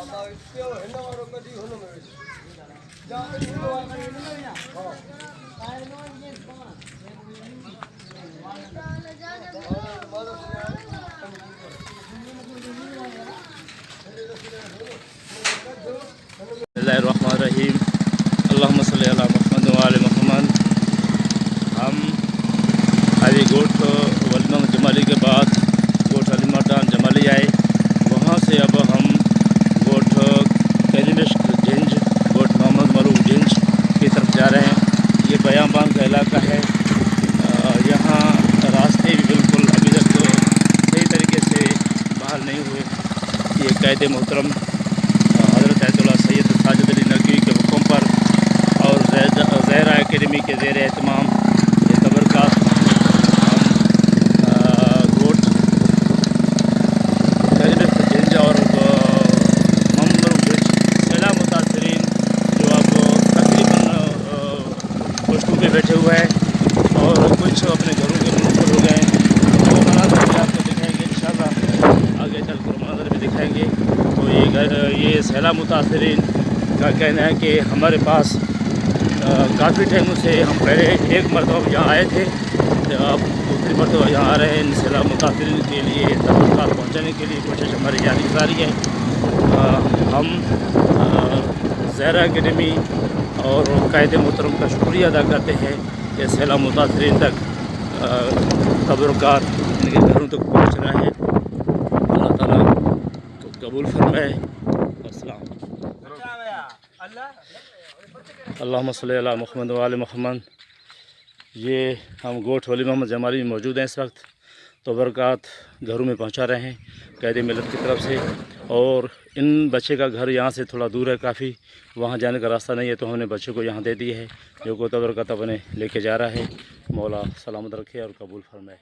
اللہ الرحمن الرحیم اللہم صلی علی محمد وعلی محمد۔ ہم ابھی گوٹھ ولیمہ جمالی کے بعد گوٹھ علی مردان جمالی آئے، وہاں سے اب ہم گوٹھ کیلیمشق جنج گوٹھ محمد مروف جنج کی طرف جا رہے ہیں۔ یہ بیابان کا علاقہ ہے، یہاں راستے بھی بالکل ابھی تک صحیح طریقے سے بحال نہیں ہوئے۔ یہ قائد محترم حضرت اللہ سید ساجد نقوی کے حکم پر اور زہرا اکیڈمی کے زیر اہتمام یہ تبرکات ہم گوٹھ جنج اور محمد جنج سیلاب متاثرین جو اب تقریباً پشتوں پہ بیٹھے ہوئے ہیں اور کچھ اپنے گھروں کے منتقل ہو گئے ہیں، وہ مناظر بھی آپ کو دکھائیں گے انشاءاللہ، آگے چل کر مناظر بھی دکھائیں گے۔ تو یہ سیلاب متاثرین کا کہنا ہے کہ ہمارے پاس کافی ٹائموں سے ہم پہلے ایک مرتبہ یہاں آئے تھے، اب دوسری مرتبہ یہاں آ رہے ہیں۔ سیلاب متاثرین کے لیے تبرکات پہنچانے کے لیے کوشش ہماری جاری ہے۔ ہم زہرا اکیڈمی اور قائد محترم کا شکریہ ادا کرتے ہیں کہ سیلاب متاثرین تک تبرکات ان کے گھروں تک پہنچ رہا ہے۔ اللہ تعالیٰ کو قبول فرمائے۔ السلام اللہم صلی علی محمد وعلی محمد۔ یہ ہم گوٹھ ولی محمد جمالی میں موجود ہیں، اس وقت تبرکات گھروں میں پہنچا رہے ہیں قائد ملت کی طرف سے، اور ان بچے کا گھر یہاں سے تھوڑا دور ہے کافی، وہاں جانے کا راستہ نہیں ہے، تو ہم نے بچے کو یہاں دے دی ہے جو کو تبرکات اپنے لے کے جا رہا ہے۔ مولا سلامت رکھے اور قبول فرمائے۔